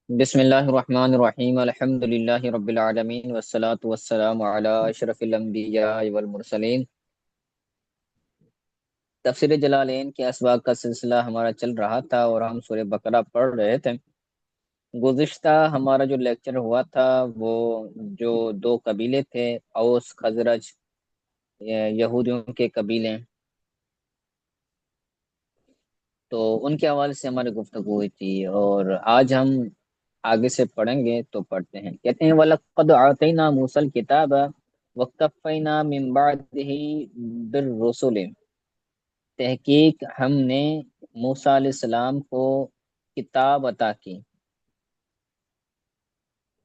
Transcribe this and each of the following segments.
بسم اللہ الرحمن الرحیم الحمد للہ رب العالمین والصلاة والسلام علی اشرف الانبیاء والمرسلین۔ تفسیر جلالین کے اسباق کا سلسلہ ہمارا چل رہا تھا اور ہم سورہ بقرہ پڑھ رہے تھے۔ گزشتہ ہمارا جو لیکچر ہوا تھا وہ جو دو قبیلے تھے، اوس خزرج، یہودیوں کے قبیلے، تو ان کے حوالے سے ہماری گفتگو ہوئی تھی، اور آج ہم آگے سے پڑھیں گے تو پڑھتے ہیں۔ کہتے ہیں وَلَقَدْ آتَيْنَا مُوسَى الْكِتَابَ وَقَفَّيْنَا مِن بَعْدِهِ بِالرُّسُلِ، تحقیق ہم نے موسیٰ علیہ السلام کو کتاب عطا کی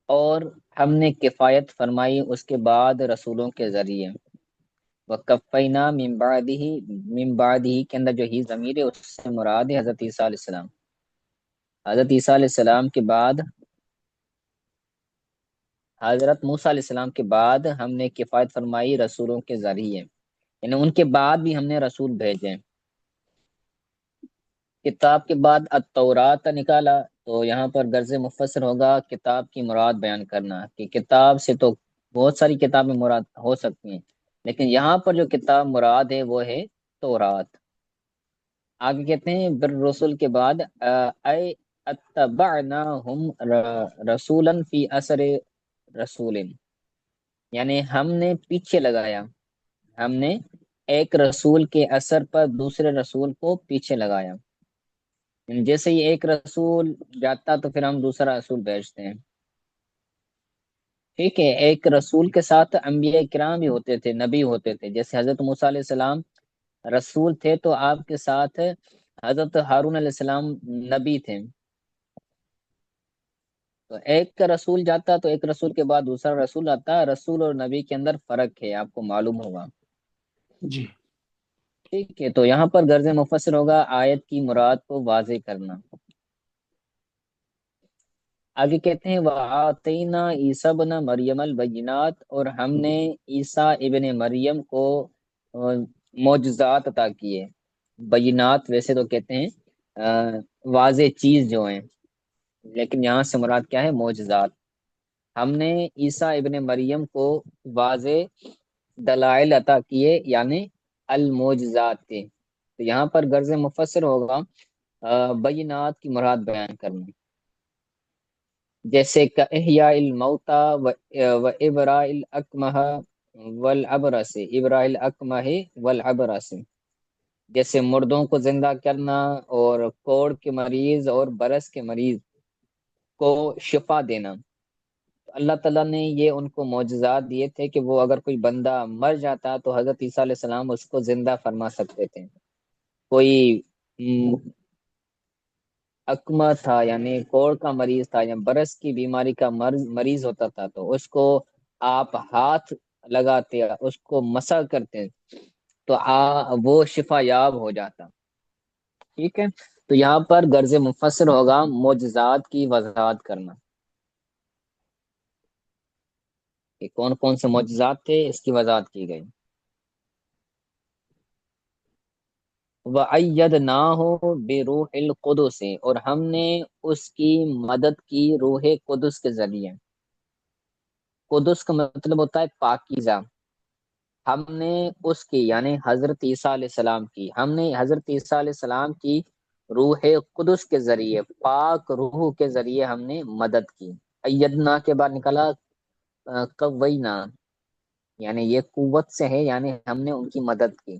اور ہم نے کفایت فرمائی اس کے بعد رسولوں کے ذریعے۔ وَقَفَّيْنَا مِن بَعْدِهِ کے اندر جو ہی ضمیر ہے اس سے مراد ہے حضرت عیسیٰ علیہ السلام۔ حضرت عیسیٰ علیہ السلام کے بعد، حضرت موسیٰ علیہ السلام کے بعد ہم نے کفایت فرمائی رسولوں کے ذریعے، یعنی ان کے بعد بھی ہم نے رسول بھیجے۔ کتاب کے بعد التورات نکالا، تو یہاں پر غرض مفسر ہوگا کتاب کی مراد بیان کرنا، کہ کتاب سے تو بہت ساری کتابیں مراد ہو سکتی ہیں، لیکن یہاں پر جو کتاب مراد ہے وہ ہے تورات۔ آگے کہتے ہیں بالرسول کے بعد اے اتبعناہم رسولا فی اثر رسول، یعنی ہم نے پیچھے لگایا، ہم نے ایک رسول کے اثر پر دوسرے رسول کو پیچھے لگایا، یعنی جیسے ہی ایک رسول جاتا تو پھر ہم دوسرا رسول بھیجتے ہیں۔ ٹھیک ہے، ایک رسول کے ساتھ انبیاء کرام بھی ہوتے تھے، نبی ہوتے تھے، جیسے حضرت موسیٰ علیہ السلام رسول تھے تو آپ کے ساتھ حضرت ہارون علیہ السلام نبی تھے۔ تو ایک کا رسول جاتا تو ایک رسول کے بعد دوسرا رسول آتا، رسول اور نبی کے اندر فرق ہے، آپ کو معلوم ہوگا۔ جی ٹھیک ہے، تو یہاں پر غرض مفسر ہوگا آیت کی مراد کو واضح کرنا۔ آگے کہتے ہیں وَآتَيْنَا عِیسَىٰ ابْنَ مَرْیَمَ الْبَیِّنَاتِ، اور ہم نے عیسیٰ ابن مریم کو معجزات عطا کیے۔ بینات ویسے تو کہتے ہیں واضح چیز جو ہیں، لیکن یہاں سے مراد کیا ہے؟ معجزات۔ ہم نے عیسیٰ ابن مریم کو واضح دلائل عطا کیے، یعنی المعجزات کے۔ تو یہاں پر غرض مفسر ہوگا بینات کی مراد بیان کرنا، جیسے کہ احیاء الموتى و ابراء الاکمہ والابرص، ابراء الاکمہ والابرص، جیسے مردوں کو زندہ کرنا اور کوڑ کے مریض اور برس کے مریض کو شفا دینا۔ اللہ تعالیٰ نے یہ ان کو معجزات دیے تھے کہ وہ اگر کوئی بندہ مر جاتا تو حضرت عیسیٰ علیہ السلام اس کو زندہ فرما سکتے تھے۔ کوئی اکمہ تھا یعنی کوڑ کا مریض تھا یا برس کی بیماری کا مریض ہوتا تھا، تو اس کو آپ ہاتھ لگاتے، اس کو مسح کرتے تو وہ شفا یاب ہو جاتا۔ ٹھیک ہے، تو یہاں پر غرض مفسر ہوگا معجزات کی وضاحت کرنا کہ کون کون سے معجزات تھے، اس کی وضاحت کی گئی۔ وَأَيَّدْنَاهُ بِرُوحِ الْقُدُسِ، اور ہم نے اس کی مدد کی روح قدس کے ذریعے۔ قدس کا مطلب ہوتا ہے پاکیزہ۔ ہم نے اس کی یعنی حضرت عیسیٰ علیہ السلام کی، ہم نے حضرت عیسیٰ علیہ السلام کی روح قدس کے ذریعے، پاک روح کے ذریعے ہم نے مدد کی۔ ایدنا کے بعد نکلا قوینا، یعنی یہ قوت سے ہے، یعنی ہم نے ان کی مدد کی۔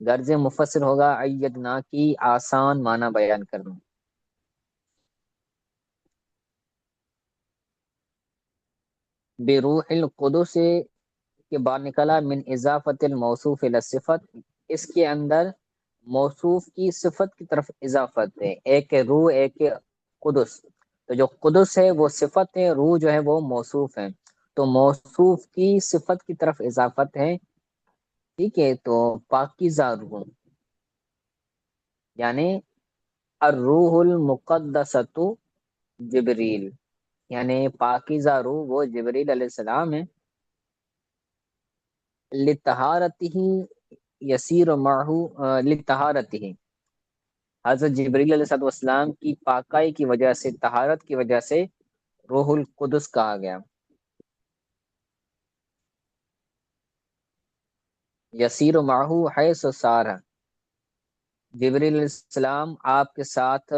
غرض مفسر ہوگا ایدنا کی آسان معنی بیان کرنا۔ بروح القدس کے بعد نکلا من اضافت الموصوف الی الصفت، اس کے اندر موصوف کی صفت کی طرف اضافت ہے، ایک روح ایک قدس، تو جو قدس ہے وہ صفت ہے، روح جو ہے وہ موصوف ہے، تو موصوف کی صفت کی طرف اضافت ہے۔ ٹھیک ہے، تو پاکیزہ روح یعنی الروح المقدسۃ جبریل، یعنی پاکیزہ روح وہ جبریل علیہ السلام ہے۔ لطہارتہ یسیر معہ، لطہارتہ حضرت جبریل علیہ السلام کی پاکائی کی وجہ سے، طہارت کی وجہ سے روح القدس کہا گیا۔ یسیر معہ حیث سار، جبریل علیہ السلام آپ کے ساتھ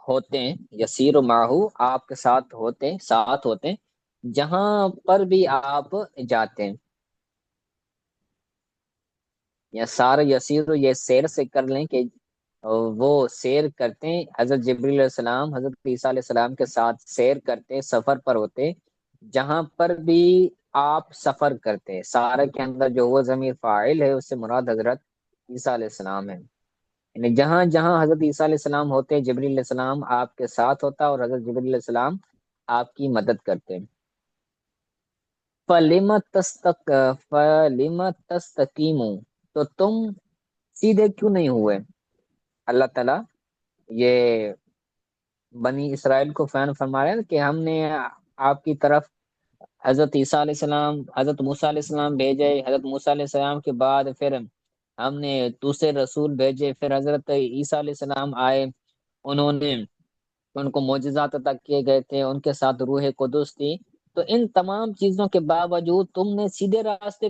ہوتے ہیں، یسیر معہ آپ کے ساتھ ہوتے ہیں جہاں پر بھی آپ جاتے ہیں، یا سار یسیر یہ سیر سے کر لیں کہ وہ سیر کرتے ہیں، حضرت جبریل علیہ السلام حضرت عیسیٰ علیہ السلام کے ساتھ سیر کرتے، سفر پر ہوتے، جہاں پر بھی آپ سفر کرتے۔ سارہ کے اندر جو وہ ضمیر فاعل ہے، اس سے مراد حضرت عیسیٰ علیہ السلام ہے، یعنی جہاں جہاں حضرت عیسیٰ علیہ السلام ہوتے، جبریل علیہ السلام آپ کے ساتھ ہوتا اور حضرت جبریل علیہ السلام آپ کی مدد کرتے۔ فَلِمَ تَسْتَقِیمُوا، تو تم سیدھے کیوں نہیں ہوئے؟ اللہ تعالیٰ یہ بنی اسرائیل کو فین فرما رہے ہیں کہ ہم نے آپ کی طرف حضرت عیسیٰ علیہ السلام، حضرت موسیٰ علیہ السلام بھیجے، حضرت موسیٰ علیہ السلام کے بعد پھر ہم نے دوسرے رسول بھیجے، پھر حضرت عیسیٰ علیہ السلام آئے، انہوں نے ان کو معجزات عطا کیے گئے تھے، ان کے ساتھ روح قدس تھی، تو ان تمام چیزوں کے باوجود تم نے سیدھے راستے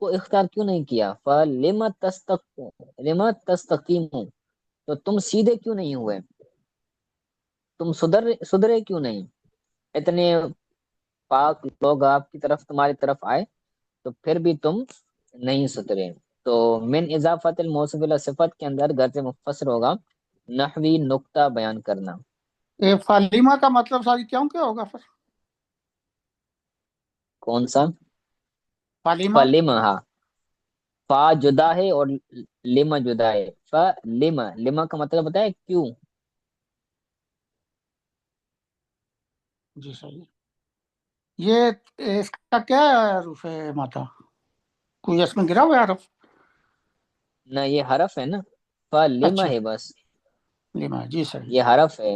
کو اختیار کیوں نہیں کیا؟ لِمَ تَسْتَقِیمُوا، تو تم سیدھے کیوں نہیں ہوئے؟ تم سدھرے کیوں نہیں؟ اتنے پاک لوگ آپ کی طرف، تمہاری طرف آئے، تو پھر بھی تم نہیں سدھرے۔ تو من اضافت الموصوف الی صفت کے اندر غرض مفسر ہوگا نحوی نقطہ بیان کرنا۔ یہ فلیمہ کا مطلب ساری کیوں کیا ہوگا پھر؟ کون سا؟ فلیمہ فلم، ہاں، فا جدا ہے اور لما جدا ہے، لما کا مطلب ہوتا ہے کیوں۔ جی صحیح۔ یہ اس کا کیا حروف ہے ماتا؟ کوئی اس میں گرا ہوا ہے حرف؟ نہ یہ حرف ہے نا، فلما اچھا ہے بس، لیما، جی صحیح۔ یہ حرف ہے۔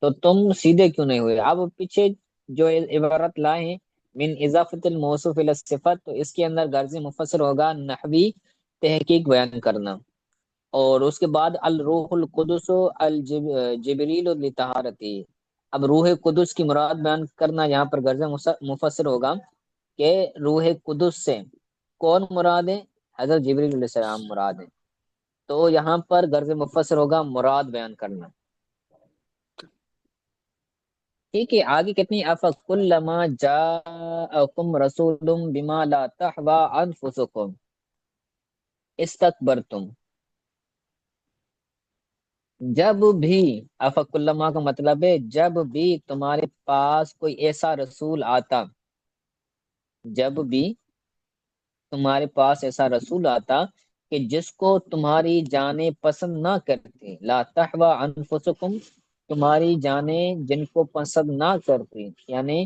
تو تم سیدھے کیوں نہیں ہوئے؟ اب پیچھے جو عبارت لائے ہیں من اضافت الموصوف الی الصفت، تو اس کے اندر غرض مفسر ہوگا نحوی تحقیق بیان کرنا، اور اس کے بعد الروح القدس الجبریل لطہارتی، اب روح قدس کی مراد بیان کرنا، یہاں پر غرض مفسر ہوگا کہ روح قدس سے کون مراد ہے؟ حضرت جبریل علیہ السلام مراد ہے، تو یہاں پر غرض مفسر ہوگا مراد بیان کرنا۔ ٹھیک ہے، آگے کتنی افکلما جاءکم رسول بما لا تحوی انفسکم استکبرتم، جب بھی، افکلما کا مطلب ہے جب بھی تمہارے پاس کوئی ایسا رسول آتا، جب بھی تمہارے پاس ایسا رسول آتا کہ جس کو تمہاری جانیں پسند نہ کرتی، لا تحوی انفسکم، تمہاری جانیں جن کو پسند نہ کرتی، یعنی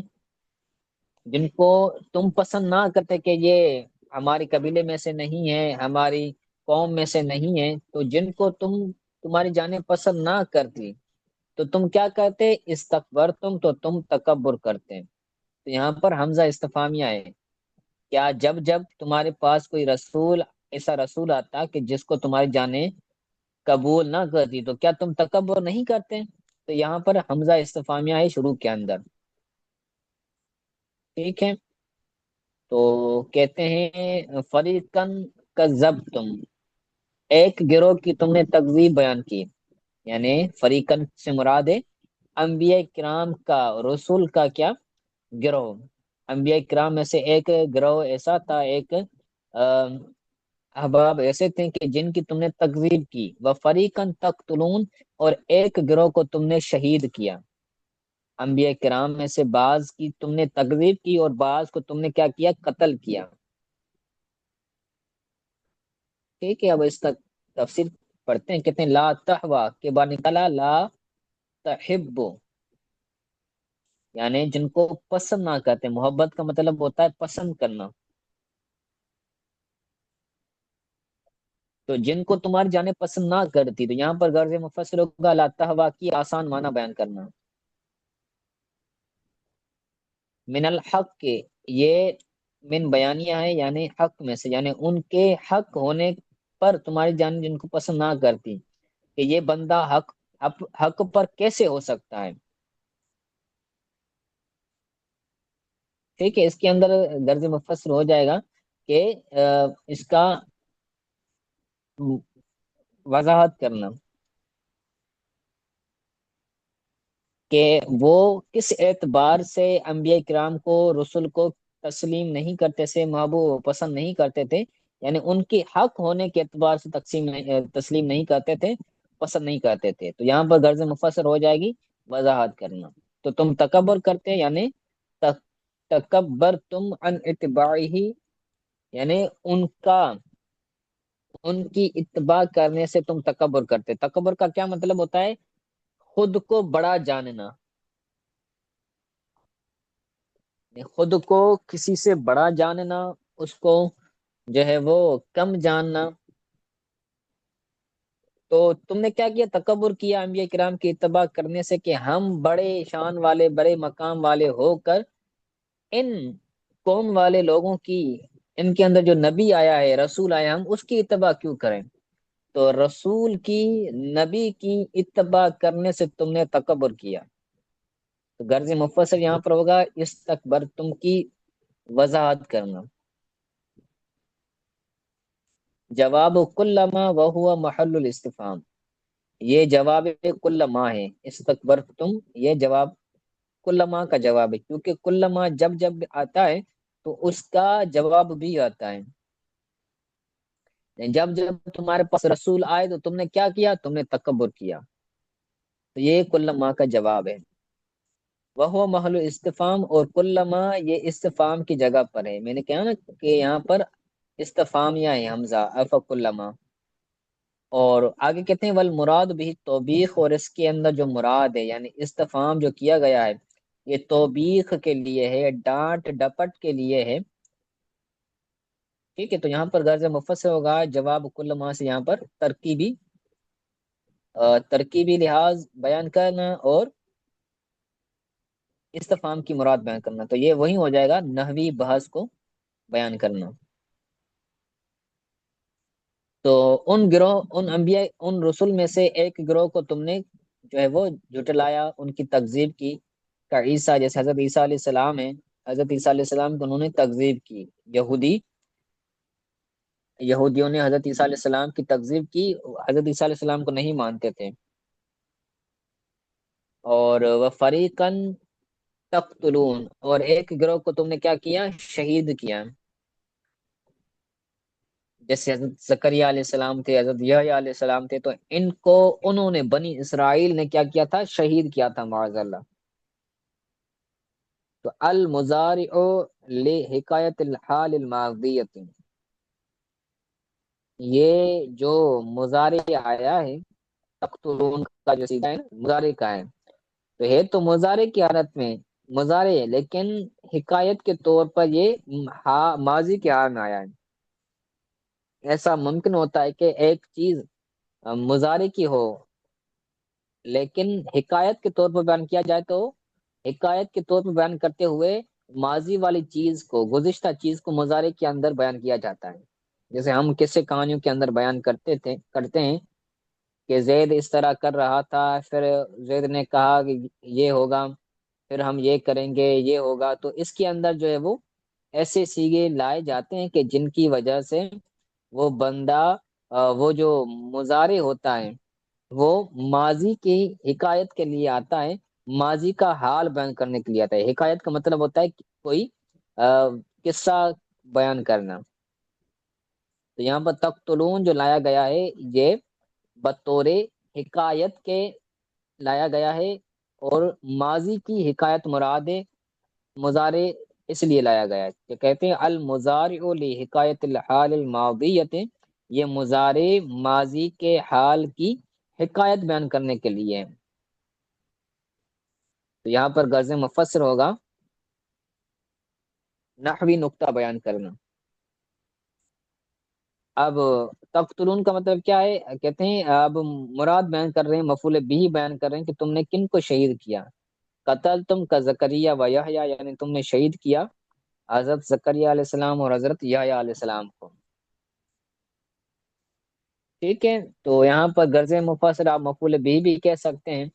جن کو تم پسند نہ کرتے کہ یہ ہماری قبیلے میں سے نہیں ہے، ہماری قوم میں سے نہیں ہے، تو جن کو تمہاری جانیں پسند نہ کرتی، تو تم کیا کرتے؟ استکبرتم، تو تم تکبر کرتے۔ تو یہاں پر حمزہ استفہامیہ ہے، کیا جب جب تمہارے پاس کوئی رسول، ایسا رسول آتا کہ جس کو تمہاری جانیں قبول نہ کرتی، تو کیا تم تکبر نہیں کرتے؟ تو یہاں پر حمزہ استفہامیہ ہے شروع کے اندر، ٹھیک ہے۔ تو کہتے ہیں فریقن کذبتم، ایک گروہ کی تم نے تکذیب بیان کی، یعنی فریقن سے مراد ہے انبیاء کرام کا، رسول کا کیا؟ گروہ، انبیاء کرام میں سے ایک گروہ ایسا تھا، ایک احباب ایسے تھے کہ جن کی تم نے تکذیب کی، وفریقن تقتلون، اور ایک گروہ کو تم نے شہید کیا، انبیاء کرام میں سے بعض کی تم نے تکذیب کی اور بعض کو تم نے کیا کیا؟ قتل کیا، ٹھیک ہے۔ اب اس کا تفسیر پڑھتے ہیں، کہتے ہیں لا تحوا کے بعد نکلا لا تحب، یعنی جن کو پسند نہ کرتے، محبت کا مطلب ہوتا ہے پسند کرنا، تو جن کو تمہاری جانیں پسند نہ کرتی، تو یہاں پر غرض مفسر ہوگا لا تحوا کی آسان معنی بیان کرنا، من الحق کے، یہ من بیانیہ ہے، یعنی حق میں سے، یعنی ان کے حق ہونے پر تمہاری جان جن کو پسند نہ کرتی، کہ یہ بندہ حق پر کیسے ہو سکتا ہے. ٹھیک ہے، اس کے اندر غرض مفسر ہو جائے گا کہ اس کا وضاحت کرنا کہ وہ کس اعتبار سے انبیاء کرام کو، رسول کو تسلیم نہیں کرتے تھے، محبوب پسند نہیں کرتے تھے، یعنی ان کی حق ہونے کے اعتبار سے تسلیم نہیں کرتے تھے، پسند نہیں کرتے تھے. تو یہاں پر غرض مفسر ہو جائے گی وضاحت کرنا. تو تم تکبر کرتے، یعنی تکبر تم ان اتباعی، یعنی ان کی اتباع کرنے سے تم تکبر کرتے. تکبر کا کیا مطلب ہوتا ہے؟ خود کو بڑا جاننا، خود کو کسی سے بڑا جاننا، اس کو جو ہے وہ کم جاننا. تو تم نے کیا کیا؟ تکبر کیا انبیاء کرام کی اتباع کرنے سے، کہ ہم بڑے شان والے، بڑے مقام والے ہو کر ان قوم والے لوگوں کی، ان کے اندر جو نبی آیا ہے، رسول آیا، ہم اس کی اتباع کیوں کریں؟ تو رسول کی، نبی کی اتباع کرنے سے تم نے تکبر کیا. تو غرض مفسر یہاں پر ہوگا استکبرتم کی وضاحت کرنا. جواب کلما وہو محل الاستفهام، یہ جواب کلما ہے. استکبرتم یہ جواب کلما کا جواب ہے، کیونکہ کلما جب جب آتا ہے تو اس کا جواب بھی آتا ہے. جب جب تمہارے پاس رسول آئے تو تم نے کیا کیا؟ تم نے تکبر کیا. تو یہ کلما کا جواب ہے. وہ محل استفام، اور کلما یہ استفام کی جگہ پر ہے. میں نے کہا نا کہ یہاں پر استفام یا ہے حمزہ اف کلما. اور آگے کہتے ہیں والمراد بھی توبیخ، اور اس کے اندر جو مراد ہے یعنی استفام جو کیا گیا ہے یہ توبیخ کے لیے ہے، ڈانٹ ڈپٹ کے لیے ہے. ٹھیک ہے، تو یہاں پر غرض مفسر ہوگا جواب کلما سے یہاں پر ترکیبی لحاظ بیان کرنا اور استفہام کی مراد بیان کرنا. تو یہ وہی ہو جائے گا نحوی بحث کو بیان کرنا. تو ان انبیاء، ان رسول میں سے ایک گروہ کو تم نے جو ہے وہ جھٹلایا، ان کی تکذیب کی. کا عیسیٰ، جیسے حضرت عیسیٰ علیہ السلام ہے، حضرت عیسیٰ علیہ السلام کو انہوں نے تکذیب کی. یہودیوں نے حضرت عیسیٰ علیہ السلام کی تکذیب کی، حضرت عیسیٰ علیہ السلام کو نہیں مانتے تھے. اور وہ فریقاً تقتلون، اور ایک گروہ کو تم نے کیا کیا؟ شہید کیا. جیسے حضرت زکریہ علیہ السلام تھے، حضرت یحییٰ علیہ السلام تھے، تو ان کو انہوں نے، بنی اسرائیل نے کیا کیا تھا؟ شہید کیا تھا معاذ اللہ. تو المضارع لحکایت الحال الماضیت، یہ جو مضارع آیا ہے تقتلون کا جو سیدھا ہے نا، مضارع کا ہے، تو ہے تو مضارع کی حالت میں مضارع ہے، لیکن حکایت کے طور پر یہ ماضی کے حال میں آیا ہے. ایسا ممکن ہوتا ہے کہ ایک چیز مضارع کی ہو لیکن حکایت کے طور پر بیان کیا جائے، تو حکایت کے طور پر بیان کرتے ہوئے ماضی والی چیز کو، گزشتہ چیز کو مضارع کے اندر بیان کیا جاتا ہے. جیسے ہم قصے کہانیوں کے اندر بیان کرتے ہیں کہ زید اس طرح کر رہا تھا، پھر زید نے کہا کہ یہ ہوگا، پھر ہم یہ کریں گے، یہ ہوگا. تو اس کے اندر جو ہے وہ ایسے سیگے لائے جاتے ہیں کہ جن کی وجہ سے وہ بندہ، وہ جو مضارع ہوتا ہے وہ ماضی کی حکایت کے لیے آتا ہے، ماضی کا حال بیان کرنے کے لیے آتا ہے. حکایت کا مطلب ہوتا ہے کہ کوئی قصہ بیان کرنا. تو یہاں پر تقتلون جو لایا گیا ہے یہ بطور حکایت کے لایا گیا ہے، اور ماضی کی حکایت مراد مضارع اس لیے لایا گیا ہے کہ کہتے ہیں المضارع لحکایت الحال الماضیت، یہ مضارع ماضی کے حال کی حکایت بیان کرنے کے لیے ہے. تو یہاں پر غرض مفسر ہوگا نحوی نقطہ بیان کرنا. اب تقتلون کا مطلب کیا ہے؟ کہتے ہیں اب مراد بیان کر رہے ہیں، مفعول بھی بیان کر رہے ہیں کہ تم نے کن کو شہید کیا. قتل تم کا زکریہ و یحییٰ، یعنی تم نے شہید کیا حضرت زکریا علیہ السلام اور حضرت یحییٰ علیہ السلام کو. ٹھیک ہے، تو یہاں پر غرض مفسر آپ مفعول بھی کہہ سکتے ہیں۔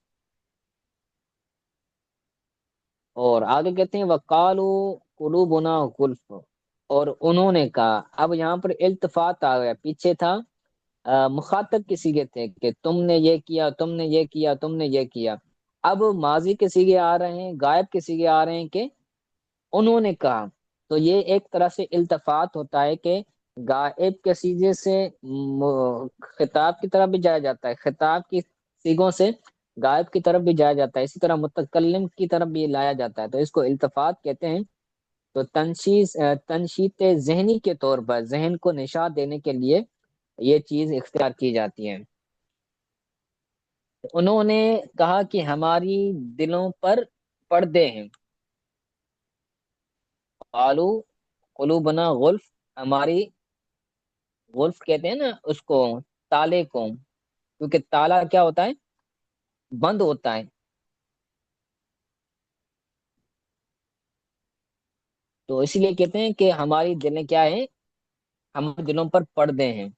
اور آگے کہتے ہیں وقالو قلوبنا غلف، اور انہوں نے کہا، اب یہاں پر التفات آ گیا، پیچھے تھا مخاطب کے سیغے تھے کہ تم نے یہ کیا، تم نے یہ کیا، تم نے یہ کیا، اب ماضی کے سیغے آ رہے ہیں، غائب کے سیغے آ رہے ہیں کہ انہوں نے کہا۔ تو یہ ایک طرح سے التفات ہوتا ہے کہ غائب کے سیغے سے خطاب کی طرف بھی جایا جاتا ہے، خطاب کی سیغوں سے غائب کی طرف بھی جایا جاتا ہے، اسی طرح متکلم کی طرف بھی لایا جاتا ہے، تو اس کو التفات کہتے ہیں۔ تو تنشیط ذہنی کے طور پر ذہن کو نشاد دینے کے لیے یہ چیز اختیار کی جاتی ہے۔ انہوں نے کہا کہ ہماری دلوں پر پردے ہیں، قالو قلوبنا غلف، ہماری، غلف کہتے ہیں نا اس کو، تالے کو، کیونکہ تالا کیا ہوتا ہے؟ بند ہوتا ہے، تو اسی لیے کہتے ہیں کہ ہماری دلیں کیا ہیں، ہمارے دلوں پر پردے ہیں۔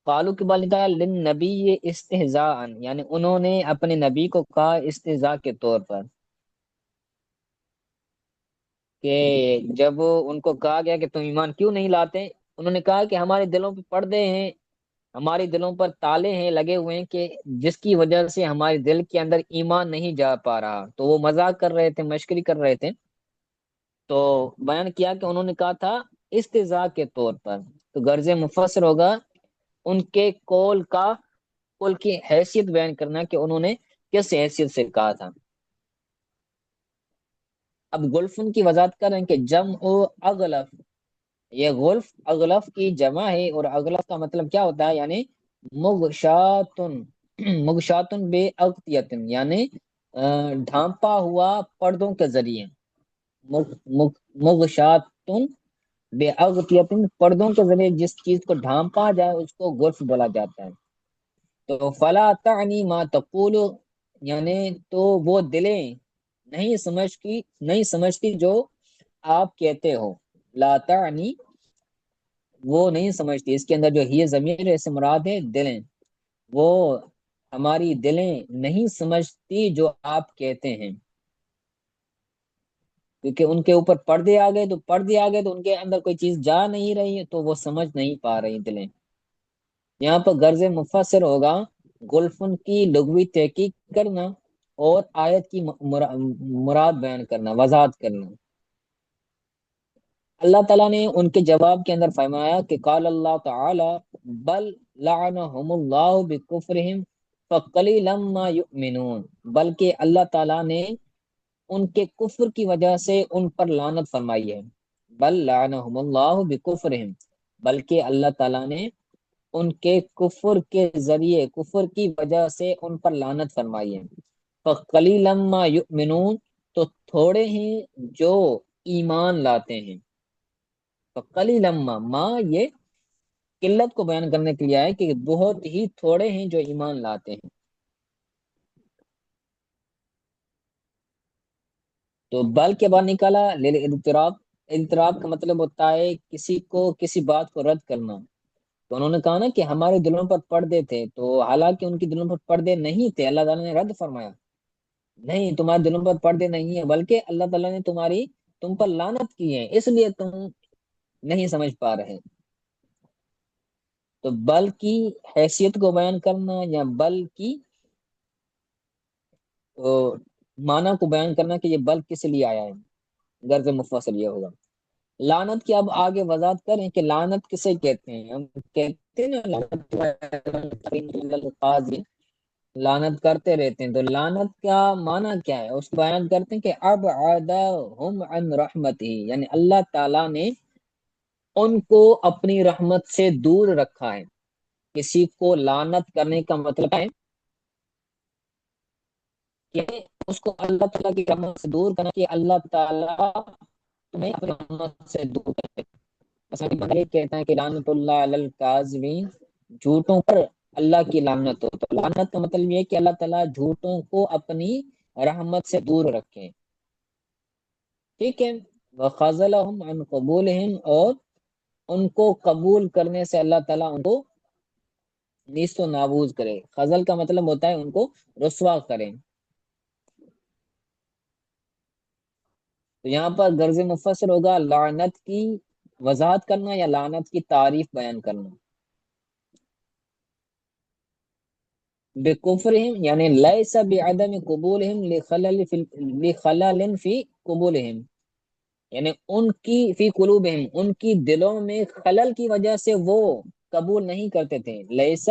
قالو کے بعد نکالا للنبی استہزاء، یعنی انہوں نے اپنے نبی کو کہا استہزاء کے طور پر، کہ جب ان کو کہا گیا کہ تم ایمان کیوں نہیں لاتے، انہوں نے کہا کہ ہمارے دلوں پہ پردے ہیں، ہماری دلوں پر تالے ہیں لگے ہوئے ہیں، کہ جس کی وجہ سے ہمارے دل کے اندر ایمان نہیں جا پا رہا، تو وہ مذاق کر رہے تھے، مشکری کر رہے تھے، تو بیان کیا کہ انہوں نے کہا تھا استہزاء کے طور پر، تو غرض مفسر ہوگا ان کے قول کی حیثیت بیان کرنا کہ انہوں نے کس حیثیت سے کہا تھا۔ اب گلفن کی وضاحت کر رہے ہیں کہ جمع اغلف، یہ غلف اغلف کی جمع ہے، اور اغلف کا مطلب کیا ہوتا ہے؟ یعنی مغشاتن، مغشاتن بے اغطیتن، یعنی ڈھانپا ہوا پردوں کے ذریعے، مغشاتن بے اغطیتن، پردوں کے ذریعے جس چیز کو ڈھانپا جائے اس کو غلف بولا جاتا ہے۔ تو فلا تعنی ما تقول، یعنی تو وہ دلیں نہیں سمجھتی جو آپ کہتے ہو، لا تعنی، وہ نہیں سمجھتی، اس کے اندر جو ہی ضمیر ہے، اس سے مراد ہے دلیں، وہ ہماری دلیں نہیں سمجھتی جو آپ کہتے ہیں، کیونکہ ان کے اوپر پردے آ گئے، تو پردے آ گئے تو ان کے اندر کوئی چیز جا نہیں رہی ہے، تو وہ سمجھ نہیں پا رہی دلیں۔ یہاں پر غرض مفسر ہوگا گلفن کی لغوی تحقیق کرنا، اور آیت کی مراد بیان کرنا، وضاحت کرنا۔ اللہ تعالیٰ نے ان کے جواب کے اندر فرمایا کہ قال اللہ تعالی بل لعنہم اللہ بکفرہم فقلیلا ما یؤمنون، بلکہ اللہ تعالیٰ نے ان کے کفر کی وجہ سے ان پر لعنت فرمائی ہے، بل لعنہم اللہ بکفرہم، بلکہ اللہ تعالیٰ نے ان کے کفر کے ذریعے، کفر کی وجہ سے ان پر لعنت فرمائی ہے۔ فقلیلا ما یؤمنون، تو تھوڑے ہیں جو ایمان لاتے ہیں۔ فقلیلا ما یہ قلت کو بیان کرنے کے لیے آئے کہ بہت ہی تھوڑے ہیں جو ایمان لاتے ہیں۔ تو بل کے بعد نکالا اضطراب، اضطراب کا مطلب ہوتا ہے کسی کو، کسی بات کو رد کرنا، تو انہوں نے کہا نا کہ ہمارے دلوں پر پردے تھے، تو حالانکہ ان کی دلوں پر پردے نہیں تھے، اللہ تعالیٰ نے رد فرمایا نہیں، تمہارے دلوں پر پردے نہیں ہیں، بلکہ اللہ تعالیٰ نے تم پر لعنت کی ہے، اس لیے تم نہیں سمجھ پا رہے۔ تو بل کی حیثیت کو بیان کرنا، یا بل کی معنی کو بیان کرنا کہ یہ بل کس لیے آیا ہے، غرض مفصل یہ ہوگا۔ لعنت کی اب آگے وضاحت کریں کہ لعنت کسے کہتے ہیں؟ ہم کہتے ہیں نا لعنت، لعنت کرتے رہتے ہیں، تو لعنت کا معنی کیا ہے؟ اس کو بیان کرتے ہیں کہ ابعدہم عن رحمتہ، یعنی اللہ تعالیٰ نے ان کو اپنی رحمت سے دور رکھا ہے۔ کسی کو لعنت کرنے کا مطلب ہے کہ اس کو اللہ تعالیٰ کی رحمت سے دور کرنا، کہ اللہ تعالیٰ تمہیں اپنی رحمت سے دور کرے۔ مثلا مالک کہتا ہے کہ لعنت اللہ علی الکاذبین، جھوٹوں پر اللہ کی لعنت ہو، تو لعنت کا مطلب یہ ہے کہ اللہ تعالیٰ جھوٹوں کو اپنی رحمت سے دور رکھے، ٹھیک ہے۔ وَخَذَلَهُمْ عَنْ قَبُولِهِمْ، اور ان کو قبول کرنے سے اللہ تعالیٰ ان کو نیست و نابود کرے، خزل کا مطلب ہوتا ہے ان کو رسوا کریں. تو یہاں پر غرض مفسر ہوگا لعنت کی وضاحت کرنا یا لعنت کی تعریف بیان کرنا. بکفرہم یعنی لیس بعدم قبولہم لخلل فی قبولہم، یعنی ان کی فی قلوبہم ان کی دلوں میں خلل کی وجہ سے وہ قبول نہیں کرتے تھے. لیس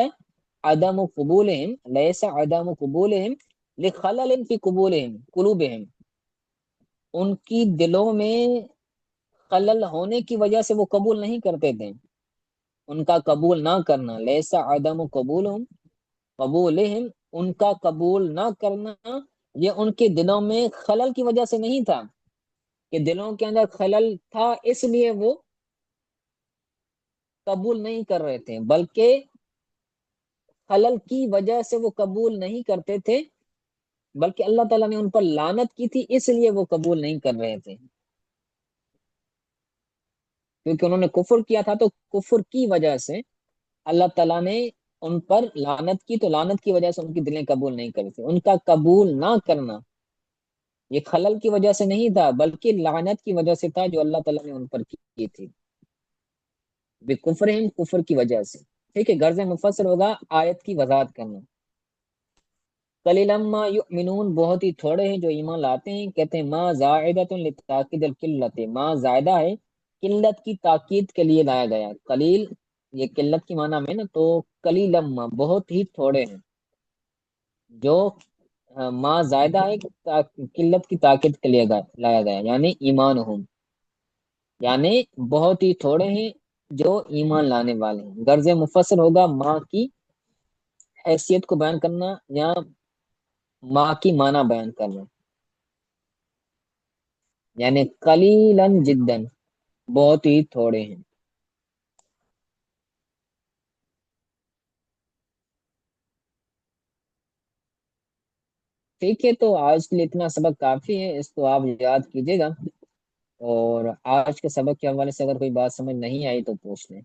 عدم قبولہم، لیس عدم قبولہم لخلل فی قلوبہم، ان کی دلوں میں خلل ہونے کی وجہ سے وہ قبول نہیں کرتے تھے. ان کا قبول نہ کرنا، لیسا عدم قبولہم ان کا قبول نہ کرنا، یہ ان کے دلوں میں خلل کی وجہ سے نہیں تھا کہ دلوں کے اندر خلل تھا اس لیے وہ قبول نہیں کر رہے تھے، بلکہ خلل کی وجہ سے وہ قبول نہیں کرتے تھے، بلکہ اللہ تعالیٰ نے ان پر لعنت کی تھی اس لیے وہ قبول نہیں کر رہے تھے. کیونکہ انہوں نے کفر کیا تھا تو کفر کی وجہ سے اللہ تعالیٰ نے ان پر لعنت کی، تو لعنت کی وجہ سے ان کی دلیں قبول نہیں کری تھی. ان کا قبول نہ کرنا یہ خلل کی وجہ سے نہیں تھا بلکہ لعنت کی وجہ سے تھا جو اللہ تعالیٰ نے ان پر کی تھی، بکفرہم کفر کی وجہ سے. ٹھیک ہے، غرض مفسر ہوگا آیت کی وضاحت کرنا. قلیلا ما یؤمنون بہت ہی تھوڑے ہیں جو ایمان لاتے ہیں. کہتے ہیں ما زائدۃ لتاکید القلت، ما زائدہ ہے قلت کی تاکید کے لیے لایا گیا. قلیل یہ قلت کی معنی میں نا، تو قلیلا ما بہت ہی تھوڑے ہیں، جو ما زائدہ ہے قلت کی تاکید کے لیے لایا گیا، یعنی ایمان ہوں، یعنی بہت ہی تھوڑے ہیں جو ایمان لانے والے ہیں. غرض مفسر ہوگا ماں کی حیثیت کو بیان کرنا یا ماں کی معنی بیان کرنا، یعنی قلیلاً جداً بہت ہی تھوڑے ہیں. ٹھیک ہے، تو آج کے لیے اتنا سبق کافی ہے، اس کو آپ یاد کیجیے گا. اور آج کے سبق کے حوالے سے اگر کوئی بات سمجھ نہیں آئی تو پوچھ لیں.